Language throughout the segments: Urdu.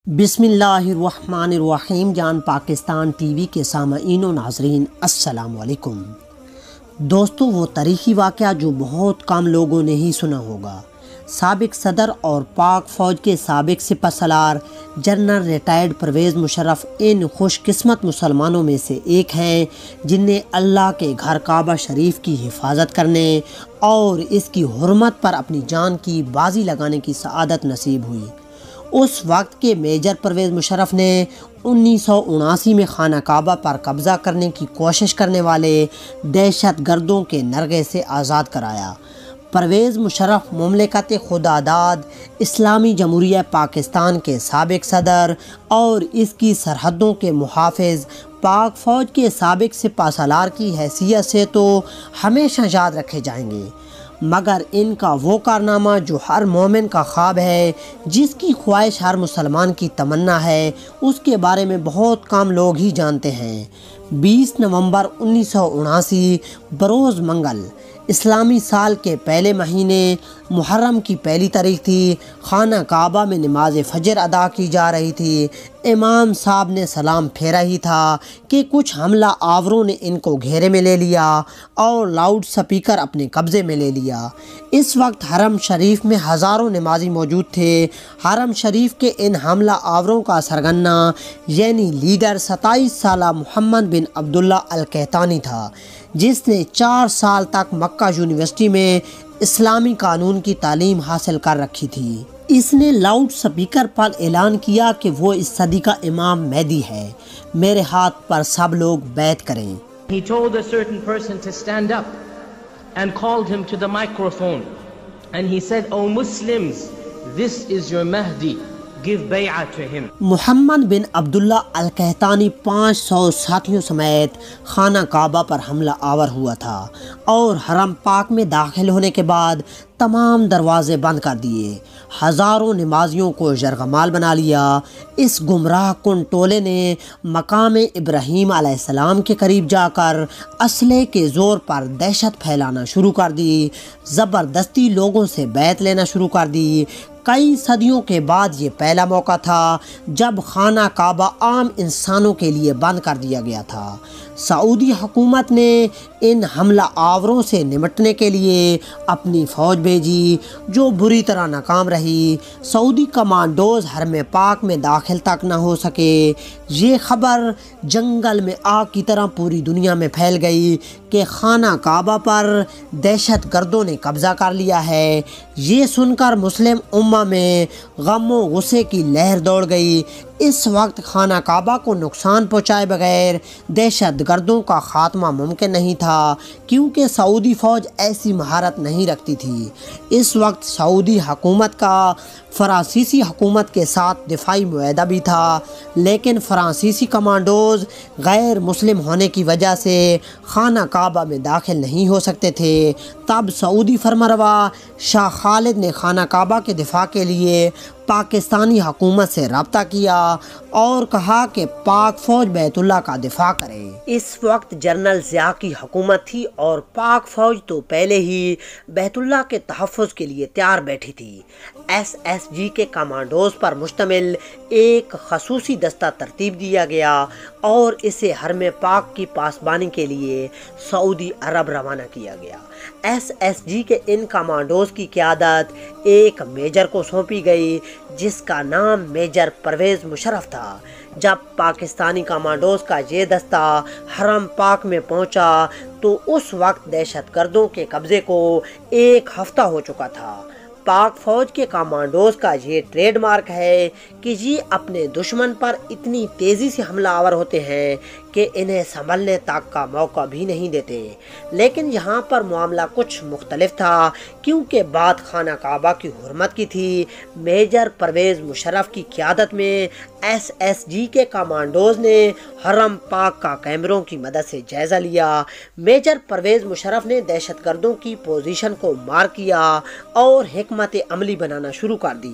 بسم اللہ الرحمن الرحیم. جان پاکستان ٹی وی کے سامعین و ناظرین السلام علیکم. دوستو، وہ تاریخی واقعہ جو بہت کم لوگوں نے ہی سنا ہوگا. سابق صدر اور پاک فوج کے سابق سپہ سالار جنرل ریٹائرڈ پرویز مشرف ان خوش قسمت مسلمانوں میں سے ایک ہیں جنہیں اللہ کے گھر کعبہ شریف کی حفاظت کرنے اور اس کی حرمت پر اپنی جان کی بازی لگانے کی سعادت نصیب ہوئی. اس وقت کے میجر پرویز مشرف نے 1979 میں خانہ کعبہ پر قبضہ کرنے کی کوشش کرنے والے دہشت گردوں کے نرغے سے آزاد کرایا. پرویز مشرف مملکت خداداد اسلامی جمہوریہ پاکستان کے سابق صدر اور اس کی سرحدوں کے محافظ پاک فوج کے سابق سپہ سالار کی حیثیت سے تو ہمیشہ یاد رکھے جائیں گے، مگر ان کا وہ کارنامہ جو ہر مومن کا خواب ہے، جس کی خواہش ہر مسلمان کی تمنا ہے، اس کے بارے میں بہت کم لوگ ہی جانتے ہیں. 20 نومبر 1979 بروز منگل اسلامی سال کے پہلے مہینے محرم کی پہلی تاریخ تھی. خانہ کعبہ میں نماز فجر ادا کی جا رہی تھی. امام صاحب نے سلام پھیرا ہی تھا کہ کچھ حملہ آوروں نے ان کو گھیرے میں لے لیا اور لاؤڈ سپیکر اپنے قبضے میں لے لیا. اس وقت حرم شریف میں ہزاروں نمازی موجود تھے. حرم شریف کے ان حملہ آوروں کا سرغنہ یعنی لیڈر 27 سالہ محمد بن عبداللہ القحطانی تھا، جس نے 4 سال تک مکہ یونیورسٹی میں اسلامی قانون کی تعلیم حاصل کر رکھی تھی. اس نے لاؤڈ سپیکر پر اعلان کیا کہ وہ اس صدی کا امام مہدی ہے، میرے ہاتھ پر سب لوگ بیعت کریں. He told a certain person to stand up and called him to the microphone and he said, "O Muslims, this is your Mahdi. Give bay'ah to him." Muhammad bin Abdullah Al Qahtani 500 ساتھیوں سمیت خانہ کعبہ پر حملہ آور ہوا تھا اور حرم پاک میں داخل ہونے کے بعد تمام دروازے بند کر دیے. ہزاروں نمازیوں کو یرغمال بنا لیا. اس گمراہ کن ٹولے نے مقام ابراہیم علیہ السلام کے قریب جا کر اسلحے کے زور پر دہشت پھیلانا شروع کر دی. زبردستی لوگوں سے بیعت لینا شروع کر دی. کئی صدیوں کے بعد یہ پہلا موقع تھا جب خانہ کعبہ عام انسانوں کے لیے بند کر دیا گیا تھا. سعودی حکومت نے ان حملہ آوروں سے نمٹنے کے لیے اپنی فوج بھیجی، جو بری طرح ناکام رہی. سعودی کمانڈوز حرم پاک میں داخل تک نہ ہو سکے. یہ خبر جنگل میں آگ کی طرح پوری دنیا میں پھیل گئی کہ خانہ کعبہ پر دہشت گردوں نے قبضہ کر لیا ہے. یہ سن کر مسلم امہ میں غم و غصے کی لہر دوڑ گئی. اس وقت خانہ کعبہ کو نقصان پہنچائے بغیر دہشت گردوں کا خاتمہ ممکن نہیں تھا، کیونکہ سعودی فوج ایسی مہارت نہیں رکھتی تھی. اس وقت سعودی حکومت کا فرانسیسی حکومت کے ساتھ دفاعی معاہدہ بھی تھا، لیکن فرانسیسی کمانڈوز غیر مسلم ہونے کی وجہ سے خانہ کعبہ میں داخل نہیں ہو سکتے تھے. تب سعودی فرمانروا شاہ خالد نے خانہ کعبہ کے دفاع کے لیے پاکستانی حکومت سے رابطہ کیا اور کہا کہ پاک فوج بیت اللہ کا دفاع کرے. اس وقت جنرل ضیاء کی حکومت تھی اور پاک فوج تو پہلے ہی بیت اللہ کے تحفظ کے لیے تیار بیٹھی تھی. ایس جی کے کمانڈوز پر مشتمل ایک خصوصی دستہ ترتیب دیا گیا اور اسے حرم پاک کی پاسبانی کے لیے سعودی عرب روانہ کیا گیا. ایس جی کے ان کمانڈوز کی قیادت ایک میجر کو سونپی گئی جس کا نام میجر پرویز مشرف تھا. جب پاکستانی کمانڈوز کا یہ دستہ حرم پاک میں پہنچا تو اس وقت دہشت گردوں کے قبضے کو 1 ہفتہ ہو چکا تھا. پاک فوج کے کمانڈوز کا یہ ٹریڈ مارک ہے کہ یہ اپنے دشمن پر اتنی تیزی سے حملہ آور ہوتے ہیں کہ انہیں سنبھلنے تک کا موقع بھی نہیں دیتے. لیکن یہاں پر معاملہ کچھ مختلف تھا، کیونکہ بات خانہ کعبہ کی حرمت کی تھی. میجر پرویز مشرف کی قیادت میں ایس جی کے کمانڈوز نے حرم پاک کا کیمروں کی مدد سے جائزہ لیا. میجر پرویز مشرف نے دہشت گردوں کی پوزیشن کو مارک کیا اور حکمت عملی بنانا شروع کر دی.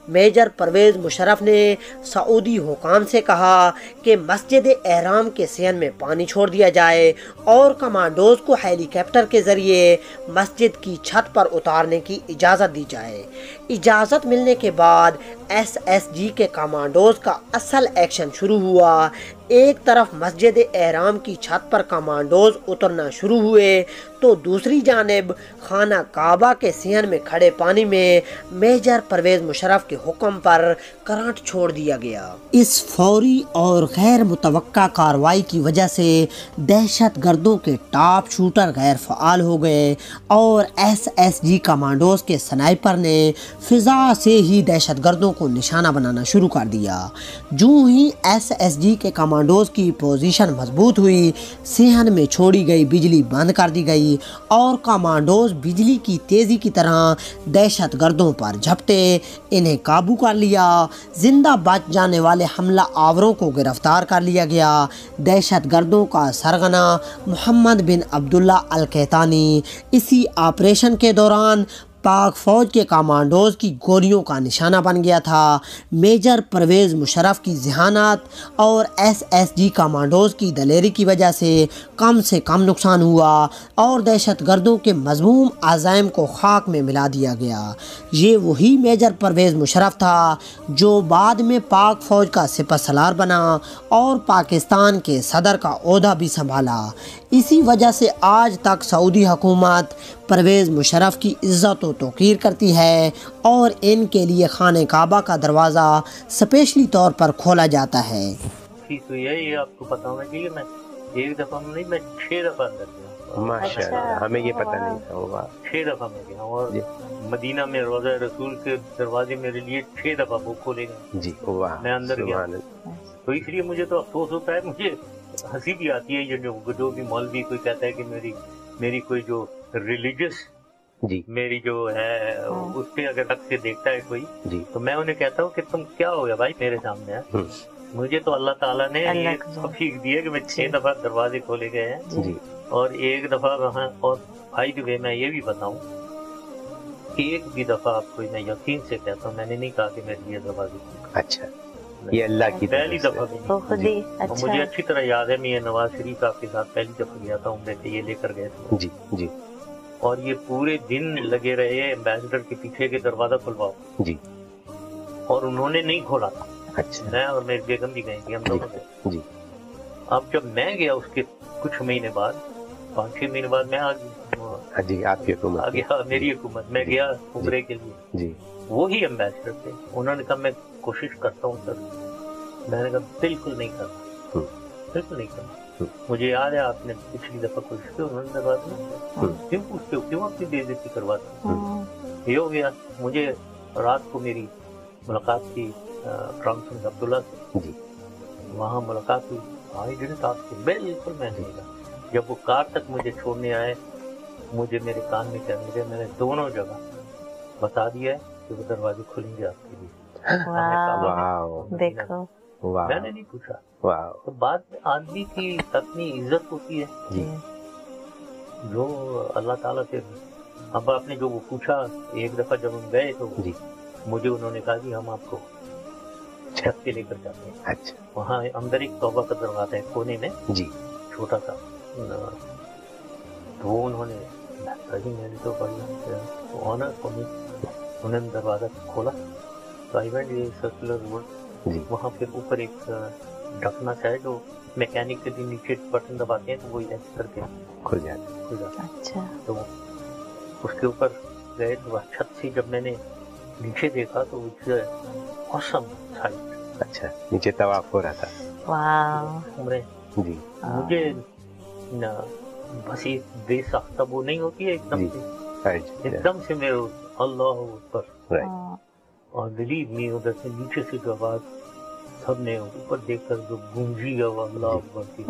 میجر پرویز مشرف نے سعودی حکام سے کہا کہ مسجد احرام کے صحن میں پانی چھوڑ دیا جائے اور کمانڈوز کو ہیلی کاپٹر کے ذریعے مسجد کی چھت پر اتارنے کی اجازت دی جائے۔ اجازت ملنے کے بعد SSG کے کمانڈوز کا اصل ایکشن شروع ہوا۔ ایک طرف مسجد احرام کی چھت پر کمانڈوز اترنا شروع ہوئے تو دوسری جانب خانہ کعبہ کے صحن میں کھڑے پانی میں میجر پرویز مشرف کے حکم پر کرنٹ چھوڑ دیا گیا۔ اس فوری اور غیر متوقع کارروائی کی وجہ سے دہشت گردوں کے ٹاپ شوٹر غیر فعال ہو گئے اور SSG کمانڈوز کے سنائپر نے فضا سے ہی دہشت گردوں کو نشانہ بنانا شروع کر دیا۔ جو ہی SSG کے کمانڈوز کی پوزیشن مضبوط ہوئی، صحن میں چھوڑی گئی بجلی بند کر دی گئی اور کمانڈوز بجلی کی تیزی کی طرح دہشت گردوں پر جھپٹے، انہیں قابو کر لیا۔ زندہ بچ جانے والے حملہ آوروں کو گرفتار کر لیا گیا۔ دہشت گردوں کا سرغنہ محمد بن عبداللہ القحطانی اسی آپریشن کے دوران پاک فوج کے کمانڈوز کی گولیوں کا نشانہ بن گیا تھا۔ میجر پرویز مشرف کی ذہانت اور SSG کمانڈوز کی دلیری کی وجہ سے کم نقصان ہوا اور دہشت گردوں کے مذموم عزائم کو خاک میں ملا دیا گیا۔ یہ وہی میجر پرویز مشرف تھا جو بعد میں پاک فوج کا سپہ سالار بنا اور پاکستان کے صدر کا عہدہ بھی سنبھالا۔ اسی وجہ سے آج تک سعودی حکومت پرویز مشرف کی عزت و توقیر کرتی ہے اور ان کے لیے خانہ کعبہ کا دروازہ اسپیشلی طور پر کھولا جاتا ہے۔ تو یہ آپ کو پتا ہونا چاہیے، میں ایک دفعہ نہیں، میں 6 دفعہ اندر گیا۔ ماشاءاللہ، ہمیں یہ پتہ نہیں تھا ہوگا۔ 6 دفعہ میں گیا اور مدینہ میں روضہ رسول کے دروازے میرے لیے 6 دفعہ وہ کھولے گئے۔ جی واہ، میں اندر گیا، تو اس لیے مجھے تو افسوس ہوتا ہے، مجھے ہنسی بھی آتی ہے یہ جو بھی مولوی کوئی کہتا ہے کہ میری کوئی جو ریلیجس جی میری جو ہے اس پہ اگر رکھ سے دیکھتا ہے کوئی جی تو میں انہیں کہتا ہوں کہ تم کیا ہو گیا بھائی میرے سامنے ہے؟ مجھے تو اللہ تعالیٰ نے یہ توفیق دی ہے کہ میں 6 دفعہ دروازے کھولے گئے ہیں جی اور ایک دفعہ وہاں، اور بھائی جو میں یہ بھی بتاؤں، ایک بھی دفعہ آپ کو میں یقین سے کہتا ہوں، میں نے نہیں کہا کہ میرے لیے دروازے کھولے۔ اچھا، یہ اللہ کی پہلی دفعہ بھی نہیں۔ اور مجھے اچھی طرح یاد ہے، میں یہ نواز شریف آپ کے ساتھ پہلی دفعہ گیا تھا عمرے پہ، یہ لے کر گئے تھے جی جی، اور یہ پورے دن لگے رہے ایمبیسڈر کے پیچھے کے دروازہ کھلواؤ جی، اور انہوں نے نہیں کھولا تھا۔ اچھا میں اور میری بیگم بھی گئے تھے، ہم دونوں گئے۔ جی، اب جب میں گیا اس کے کچھ مہینے بعد، 5-6 مہینے بعد میں جی، آپ کی حکومت آ گیا، میری حکومت، میں گیا عمرے کے لیے، جی وہی ایمبیسڈر تھے، انہوں نے کہا میں کوشش کرتا ہوں سر، میں نے کہا بالکل نہیں کرتا، بالکل نہیں کرتا۔ مجھے یاد ہے آپ نے پچھلی دفعہ کوشش کی، انہوں نے دروازہ نہیں کیا، کیوں پوچھتے ہو، کیوں اپنی بے عزتی کرواتے ہو؟ یہ ہو گیا۔ مجھے رات کو میری ملاقات کی کرام سنگ عبداللہ سے، جی، وہاں ملاقات ہوئی، آئی ڈنٹ آسک ہم، بالکل میں نہیں گیا۔ جب وہ کار تک مجھے چھوڑنے آئے، مجھے میرے کان میں کہنے لگے، میں نے دونوں جگہ بتا دیا ہے کہ وہ دروازے کھلیں گے آپ کے لیے۔ دیکھو، میں نے نہیں پوچھا۔ واہ، تو بعد میں آدمی کی اپنی عزت ہوتی ہے جی جو اللہ تعالیٰ سے، اب آپ نے جو وہ پوچھا، ایک دفعہ جب ہم گئے تو جی، مجھے انہوں نے کہا کہ ہم آپ کو چھت پہ لے کر جاتے ہیں۔ اچھا وہاں اندر ایک توبہ کا دروازہ ہے کونے میں، جی، چھوٹا سا، تو وہ انہوں نے میں نے تو آنر کو انہوں نے دروازہ کھولا، تو آئی وینٹ یہ سرکولر روڈ، جی، وہاں پھر اوپر ایک ڈھکنا سا ہے جو میکینک کے دن نیچے بٹن دباتے ہیں تو وہ ایسے کر کے کھل جاتا۔ اچھا، تو اس کے اوپر گئے تو چھت سے جب میں نے نیچے دیکھا تو اوسم سائٹ۔ اچھا، نیچے طواف ہو رہا تھا۔ عمرے جی، مجھے بس ایک بے ساختہ وہ نہیں ہوتی ہے، ایک دم سے ایک دم سے میرے اللہ اوپر، اور بلیو می ادھر سے نیچے سے جو آواز سب نے اوپر دیکھ کر جو گونجی اللہ اکبر کی۔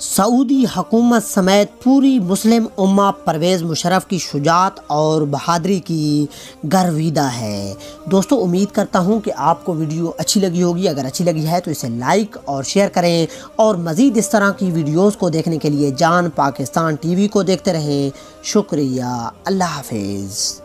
سعودی حکومت سمیت پوری مسلم امہ پرویز مشرف کی شجاعت اور بہادری کی گرویدہ ہے۔ دوستو، امید کرتا ہوں کہ آپ کو ویڈیو اچھی لگی ہوگی۔ اگر اچھی لگی ہے تو اسے لائک اور شیئر کریں اور مزید اس طرح کی ویڈیوز کو دیکھنے کے لیے جان پاکستان ٹی وی کو دیکھتے رہیں۔ شکریہ، اللہ حافظ۔